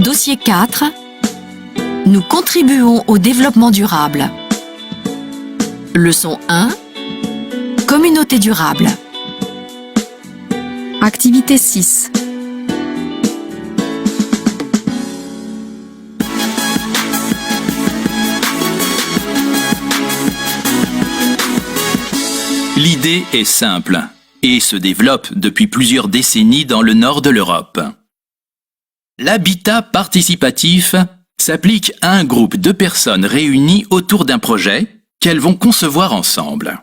Dossier 4. Nous contribuons au développement durable. Leçon 1. Communauté durable. Activité 6. L'idée est simple et se développe depuis plusieurs décennies dans le nord de l'Europe. L'habitat participatif s'applique à un groupe de personnes réunies autour d'un projet qu'elles vont concevoir ensemble.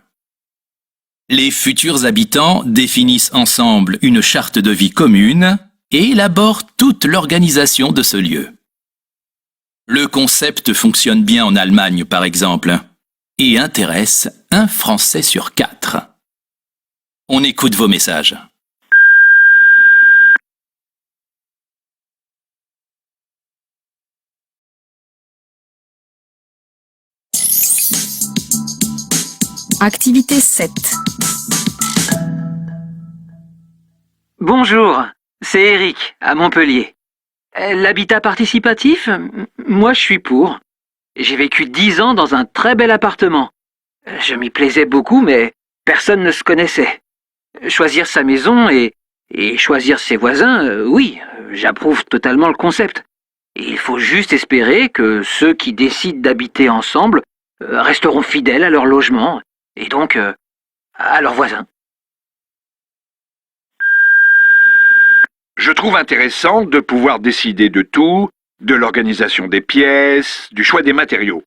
Les futurs habitants définissent ensemble une charte de vie commune et élaborent toute l'organisation de ce lieu. Le concept fonctionne bien en Allemagne, par exemple, et intéresse un Français sur 4. On écoute vos messages. Activité 7. Bonjour, c'est Eric, à Montpellier. L'habitat participatif, moi je suis pour. J'ai vécu 10 ans dans un très bel appartement. Je m'y plaisais beaucoup, mais personne ne se connaissait. Choisir sa maison et choisir ses voisins, oui, j'approuve totalement le concept. Il faut juste espérer que ceux qui décident d'habiter ensemble resteront fidèles à leur logement et donc à leurs voisins. Je trouve intéressant de pouvoir décider de tout, de l'organisation des pièces, du choix des matériaux.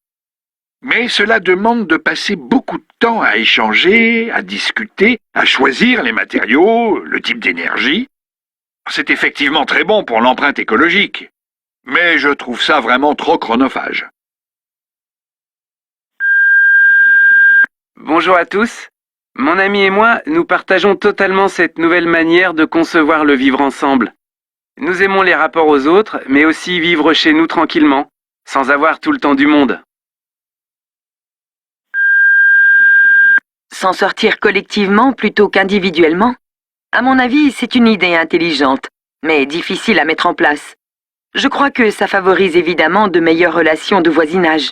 Mais cela demande de passer beaucoup de temps à échanger, à discuter, à choisir les matériaux, le type d'énergie. C'est effectivement très bon pour l'empreinte écologique, mais je trouve ça vraiment trop chronophage. Bonjour à tous. Mon ami et moi, nous partageons totalement cette nouvelle manière de concevoir le vivre ensemble. Nous aimons les rapports aux autres, mais aussi vivre chez nous tranquillement, sans avoir tout le temps du monde. S'en sortir collectivement plutôt qu'individuellement? À mon avis, c'est une idée intelligente, mais difficile à mettre en place. Je crois que ça favorise évidemment de meilleures relations de voisinage.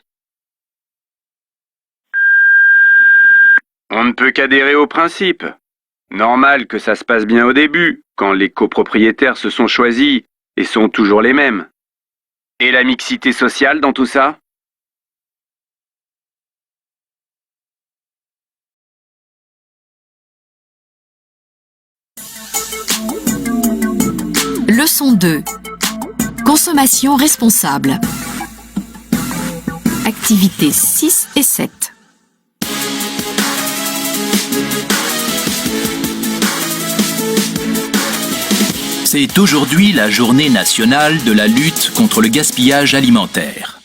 On ne peut qu'adhérer au principe. Normal que ça se passe bien au début, quand les copropriétaires se sont choisis et sont toujours les mêmes. Et la mixité sociale dans tout ça? Leçon 2. Consommation responsable. Activités 6 et 7. C'est aujourd'hui la journée nationale de la lutte contre le gaspillage alimentaire.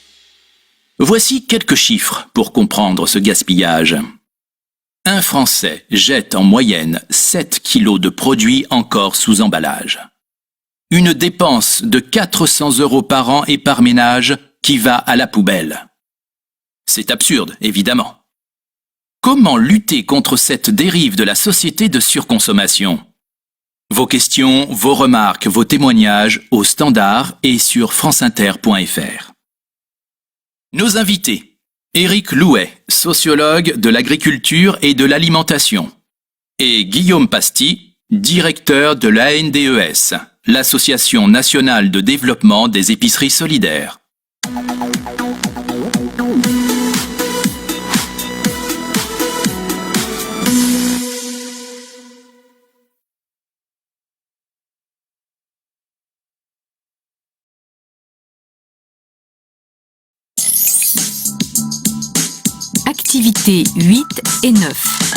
Voici quelques chiffres pour comprendre ce gaspillage. Un Français jette en moyenne 7 kilos de produits encore sous emballage. Une dépense de 400 € par an et par ménage qui va à la poubelle. C'est absurde, évidemment. Comment lutter contre cette dérive de la société de surconsommation ? Vos questions, vos remarques, vos témoignages au standard et sur franceinter.fr. Nos invités. Éric Louet, sociologue de l'agriculture et de l'alimentation. Et Guillaume Pasty, directeur de l'ANDES, l'Association nationale de développement des épiceries solidaires. Activités 8 et 9.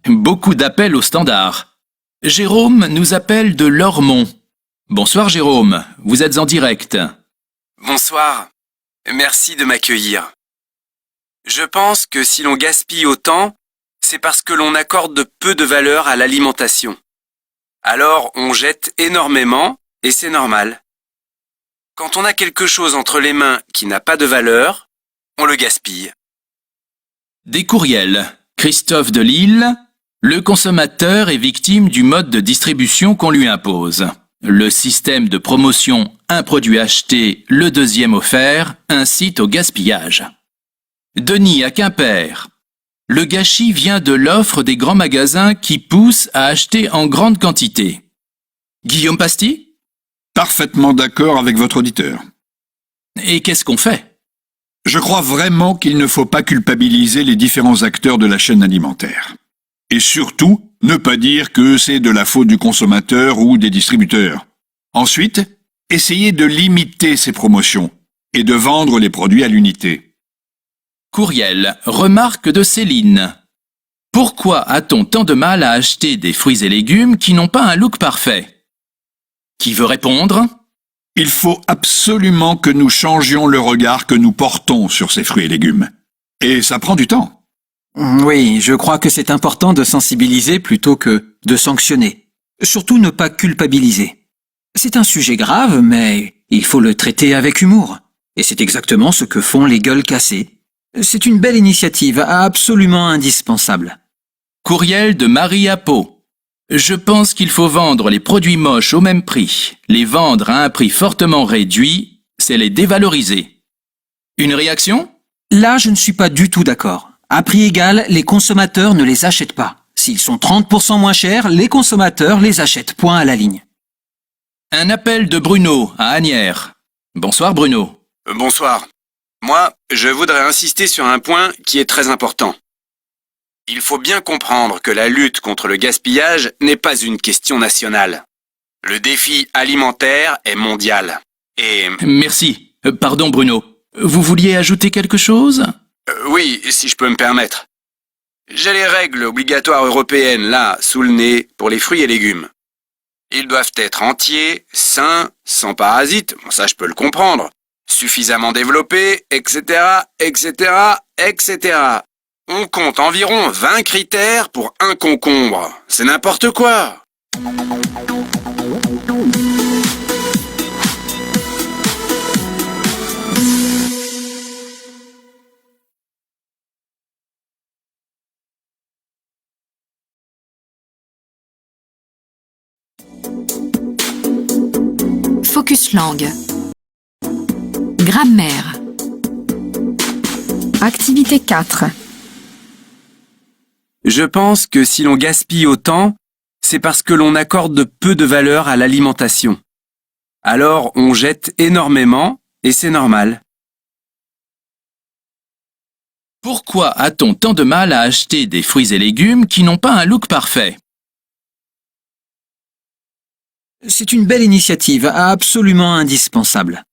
Beaucoup d'appels au standard. Jérôme nous appelle de Lormont. Bonsoir Jérôme, vous êtes en direct. Bonsoir. Merci de m'accueillir. Je pense que si l'on gaspille autant, c'est parce que l'on accorde peu de valeur à l'alimentation. Alors on jette énormément et c'est normal. Quand on a quelque chose entre les mains qui n'a pas de valeur, on le gaspille. Des courriels. Christophe de Lille. Le consommateur est victime du mode de distribution qu'on lui impose. Le système de promotion un produit acheté, le deuxième offert incite au gaspillage. Denis à Quimper. Le gâchis vient de l'offre des grands magasins qui poussent à acheter en grande quantité. Guillaume Pasty? Parfaitement d'accord avec votre auditeur. Et qu'est-ce qu'on fait? Je crois vraiment qu'il ne faut pas culpabiliser les différents acteurs de la chaîne alimentaire. Et surtout, ne pas dire que c'est de la faute du consommateur ou des distributeurs. Ensuite, essayez de limiter ces promotions et de vendre les produits à l'unité. Courriel, remarque de Céline. Pourquoi a-t-on tant de mal à acheter des fruits et légumes qui n'ont pas un look parfait? Qui veut répondre? Il faut absolument que nous changions le regard que nous portons sur ces fruits et légumes. Et ça prend du temps. Oui, je crois que c'est important de sensibiliser plutôt que de sanctionner. Surtout ne pas culpabiliser. C'est un sujet grave, mais il faut le traiter avec humour. Et c'est exactement ce que font les gueules cassées. C'est une belle initiative, absolument indispensable. Courriel de Marie à Pau. Je pense qu'il faut vendre les produits moches au même prix. Les vendre à un prix fortement réduit, c'est les dévaloriser. Une réaction? Là, je ne suis pas du tout d'accord. À prix égal, les consommateurs ne les achètent pas. S'ils sont 30% moins chers, les consommateurs les achètent. Point à la ligne. Un appel de Bruno à Asnières. Bonsoir Bruno. Bonsoir. Moi, je voudrais insister sur un point qui est très important. Il faut bien comprendre que la lutte contre le gaspillage n'est pas une question nationale. Le défi alimentaire est mondial. Et... Merci. Pardon Bruno. Vous vouliez ajouter quelque chose? Oui, si je peux me permettre. J'ai les règles obligatoires européennes là, sous le nez, pour les fruits et légumes. Ils doivent être entiers, sains, sans parasites, bon, ça je peux le comprendre, suffisamment développés, etc., etc., etc. On compte environ 20 critères pour un concombre. C'est n'importe quoi. Focus langue. Grammaire. Activité 4. Je pense que si l'on gaspille autant, c'est parce que l'on accorde peu de valeur à l'alimentation. Alors on jette énormément et c'est normal. Pourquoi a-t-on tant de mal à acheter des fruits et légumes qui n'ont pas un look parfait? C'est une belle initiative, absolument indispensable.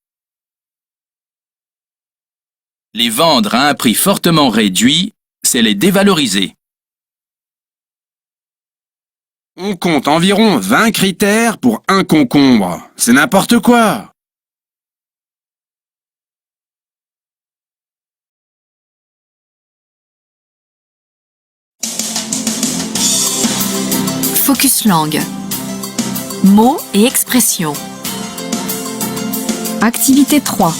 Les vendre à un prix fortement réduit, c'est les dévaloriser. On compte environ 20 critères pour un concombre. C'est n'importe quoi. Focus langue. Mots et expressions. Activité 3.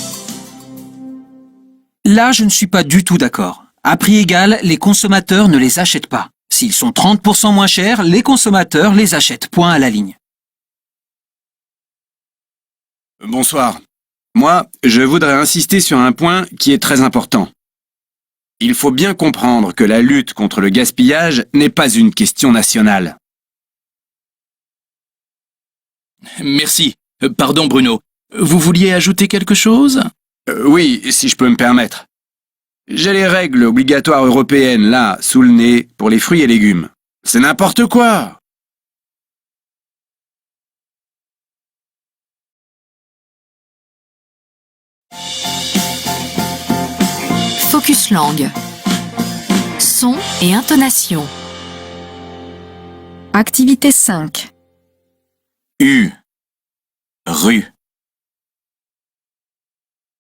Là, je ne suis pas du tout d'accord. À prix égal, les consommateurs ne les achètent pas. S'ils sont 30% moins chers, les consommateurs les achètent. Point à la ligne. Bonsoir. Moi, je voudrais insister sur un point qui est très important. Il faut bien comprendre que la lutte contre le gaspillage n'est pas une question nationale. Merci. Pardon Bruno. Vous vouliez ajouter quelque chose? Oui, si je peux me permettre. J'ai les règles obligatoires européennes là, sous le nez, pour les fruits et légumes. C'est n'importe quoi. Focus langue. Son et intonation. Activité 5. U. Rue.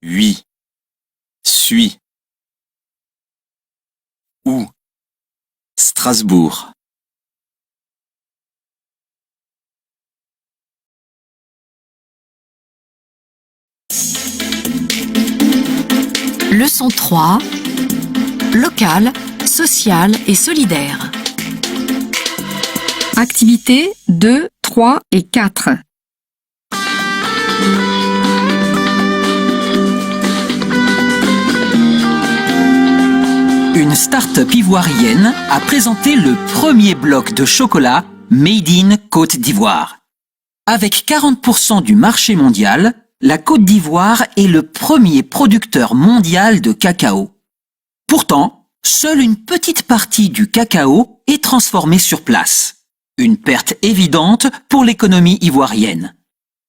Ui. Suis. Où. Strasbourg. Leçon 3. Local, social et solidaire. Activités 2, 3 et 4. start-up ivoirienne a présenté le premier bloc de chocolat Made in Côte d'Ivoire. Avec 40% du marché mondial, la Côte d'Ivoire est le premier producteur mondial de cacao. Pourtant, seule une petite partie du cacao est transformée sur place. Une perte évidente pour l'économie ivoirienne.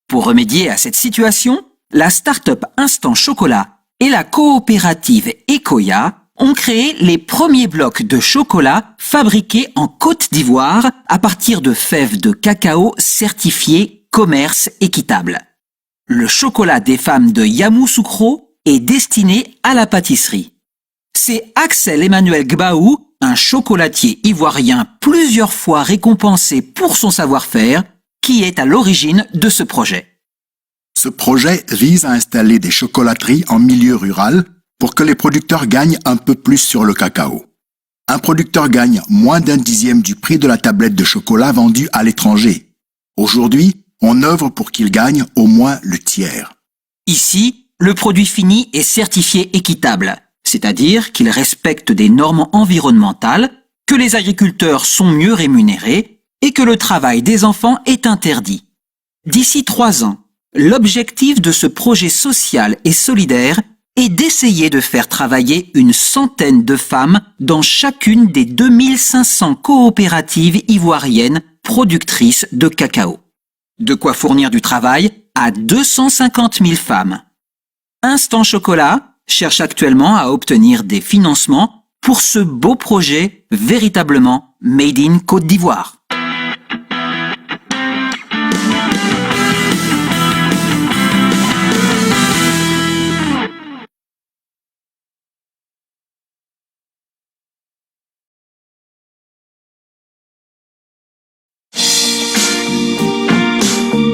Pour remédier à cette situation, la start-up Instant Chocolat et la coopérative Ecoya ont créé les premiers blocs de chocolat fabriqués en Côte d'Ivoire à partir de fèves de cacao certifiées commerce équitable. Le chocolat des femmes de Yamoussoukro est destiné à la pâtisserie. C'est Axel Emmanuel Gbaou, un chocolatier ivoirien plusieurs fois récompensé pour son savoir-faire, qui est à l'origine de ce projet. Ce projet vise à installer des chocolateries en milieu rural pour que les producteurs gagnent un peu plus sur le cacao. Un producteur gagne moins d'1/10 du prix de la tablette de chocolat vendue à l'étranger. Aujourd'hui, on œuvre pour qu'il gagne au moins le tiers. Ici, le produit fini est certifié équitable, c'est-à-dire qu'il respecte des normes environnementales, que les agriculteurs sont mieux rémunérés et que le travail des enfants est interdit. D'ici 3 ans, l'objectif de ce projet social et solidaire est d'essayer de faire travailler une centaine de femmes dans chacune des 2500 coopératives ivoiriennes productrices de cacao. De quoi fournir du travail à 250 000 femmes. Instant Chocolat cherche actuellement à obtenir des financements pour ce beau projet véritablement Made in Côte d'Ivoire.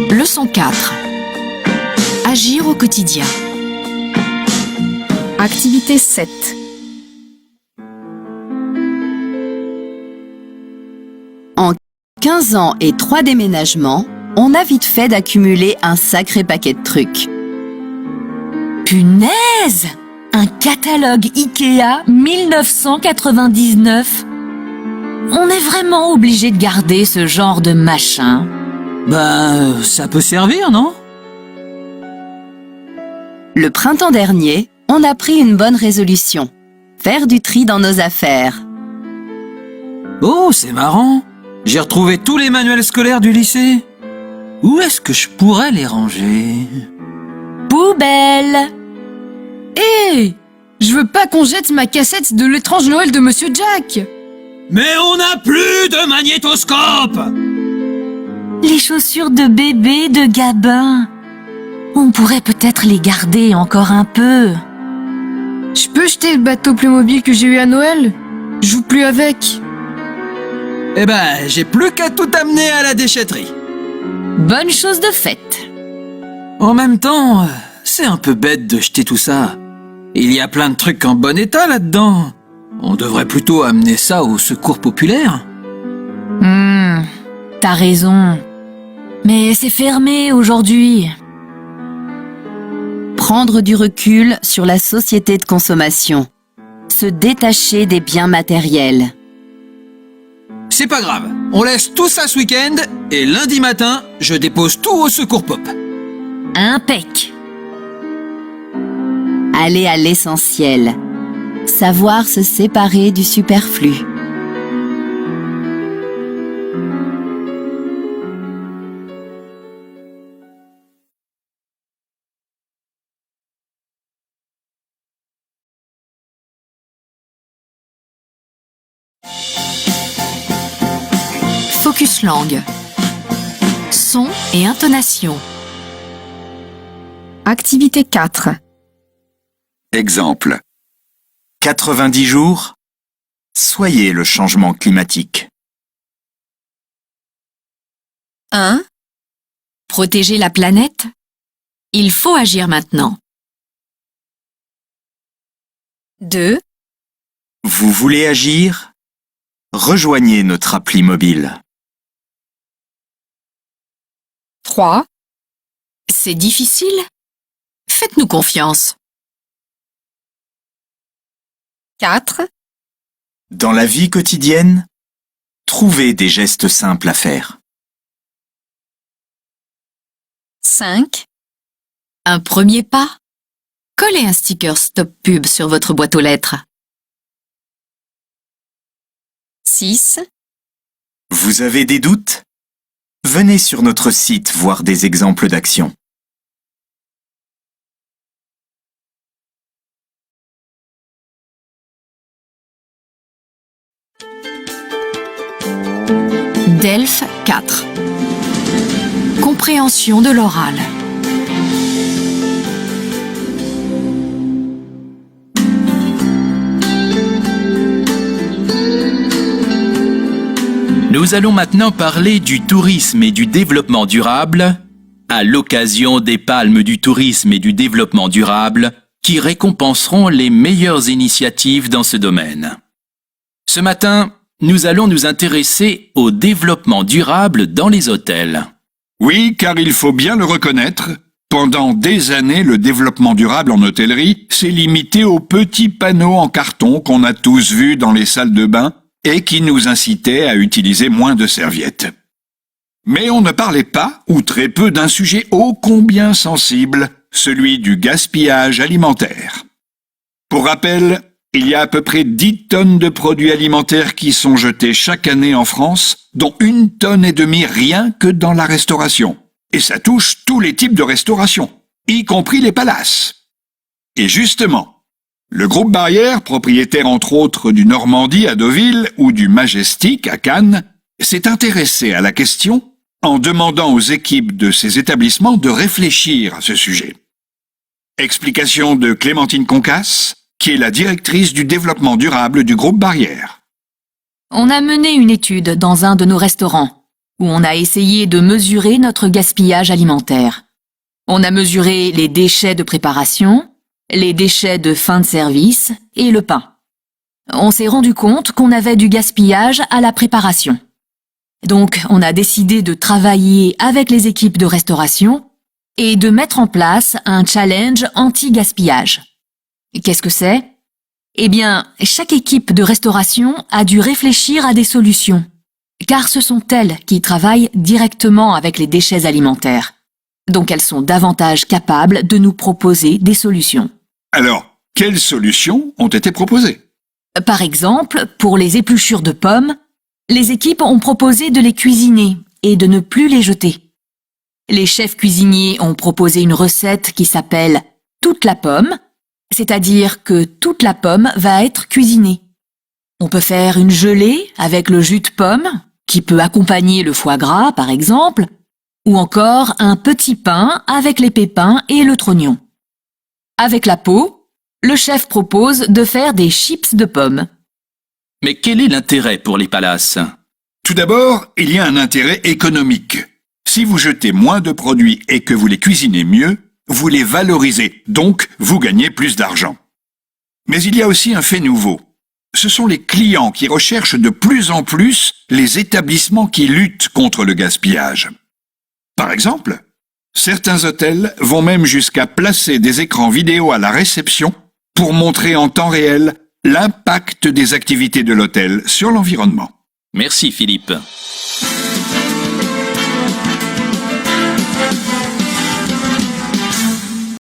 Leçon 4. Agir au quotidien. Activité 7. En 15 ans et 3 déménagements, on a vite fait d'accumuler un sacré paquet de trucs. Punaise! Un catalogue Ikea 1999. On est vraiment obligé de garder ce genre de machin. Ben, ça peut servir, non? Le printemps dernier, on a pris une bonne résolution. Faire du tri dans nos affaires. Oh, c'est marrant. J'ai retrouvé tous les manuels scolaires du lycée. Où est-ce que je pourrais les ranger? Poubelle! Hé! Je veux pas qu'on jette ma cassette de l'étrange Noël de Monsieur Jack! Mais on n'a plus de magnétoscope! Les chaussures de bébé de Gabin. On pourrait peut-être les garder encore un peu. Je peux jeter le bateau Playmobil que j'ai eu à Noël? Je joue plus avec. Eh ben, j'ai plus qu'à tout amener à la déchetterie. Bonne chose de faite. En même temps, c'est un peu bête de jeter tout ça. Il y a plein de trucs en bon état là-dedans. On devrait plutôt amener ça au secours populaire. T'as raison. Mais c'est fermé aujourd'hui. Prendre du recul sur la société de consommation. Se détacher des biens matériels. C'est pas grave, on laisse tout ça ce week-end et lundi matin, je dépose tout au secours pop. Impec. Aller à l'essentiel. Savoir se séparer du superflu. Focus langue. Son et intonation. Activité 4. Exemple. 90 jours. Soyez le changement climatique. 1. Protéger la planète. Il faut agir maintenant. 2. Vous voulez agir? Rejoignez notre appli mobile. 3. C'est difficile? Faites-nous confiance. 4. Dans la vie quotidienne, trouvez des gestes simples à faire. 5. Un premier pas. Collez un sticker Stop Pub sur votre boîte aux lettres. 6. Vous avez des doutes? Venez sur notre site voir des exemples d'actions. DELF 4. Compréhension de l'oral. Nous allons maintenant parler du tourisme et du développement durable, à l'occasion des palmes du tourisme et du développement durable, qui récompenseront les meilleures initiatives dans ce domaine. Ce matin, nous allons nous intéresser au développement durable dans les hôtels. Oui, car il faut bien le reconnaître, pendant des années, le développement durable en hôtellerie s'est limité aux petits panneaux en carton qu'on a tous vus dans les salles de bain et qui nous incitaient à utiliser moins de serviettes. Mais on ne parlait pas, ou très peu, d'un sujet ô combien sensible, celui du gaspillage alimentaire. Pour rappel, il y a à peu près 10 tonnes de produits alimentaires qui sont jetés chaque année en France, dont 1,5 tonne rien que dans la restauration. Et ça touche tous les types de restauration, y compris les palaces. Et justement, le groupe Barrière, propriétaire entre autres du Normandie à Deauville ou du Majestic à Cannes, s'est intéressé à la question en demandant aux équipes de ces établissements de réfléchir à ce sujet. Explication de Clémentine Concasse, qui est la directrice du développement durable du groupe Barrière. On a mené une étude dans un de nos restaurants, où on a essayé de mesurer notre gaspillage alimentaire. On a mesuré les déchets de préparation, les déchets de fin de service et le pain. On s'est rendu compte qu'on avait du gaspillage à la préparation. Donc, on a décidé de travailler avec les équipes de restauration et de mettre en place un challenge anti-gaspillage. Qu'est-ce que c'est? Eh bien, chaque équipe de restauration a dû réfléchir à des solutions, car ce sont elles qui travaillent directement avec les déchets alimentaires. Donc elles sont davantage capables de nous proposer des solutions. Alors, quelles solutions ont été proposées? Par exemple, pour les épluchures de pommes, les équipes ont proposé de les cuisiner et de ne plus les jeter. Les chefs cuisiniers ont proposé une recette qui s'appelle « toute la pomme », c'est-à-dire que toute la pomme va être cuisinée. On peut faire une gelée avec le jus de pomme, qui peut accompagner le foie gras par exemple, ou encore un petit pain avec les pépins et le trognon. Avec la peau, le chef propose de faire des chips de pommes. Mais quel est l'intérêt pour les palaces? Tout d'abord, il y a un intérêt économique. Si vous jetez moins de produits et que vous les cuisinez mieux, vous les valorisez, donc vous gagnez plus d'argent. Mais il y a aussi un fait nouveau. Ce sont les clients qui recherchent de plus en plus les établissements qui luttent contre le gaspillage. Par exemple, certains hôtels vont même jusqu'à placer des écrans vidéo à la réception pour montrer en temps réel l'impact des activités de l'hôtel sur l'environnement. Merci Philippe.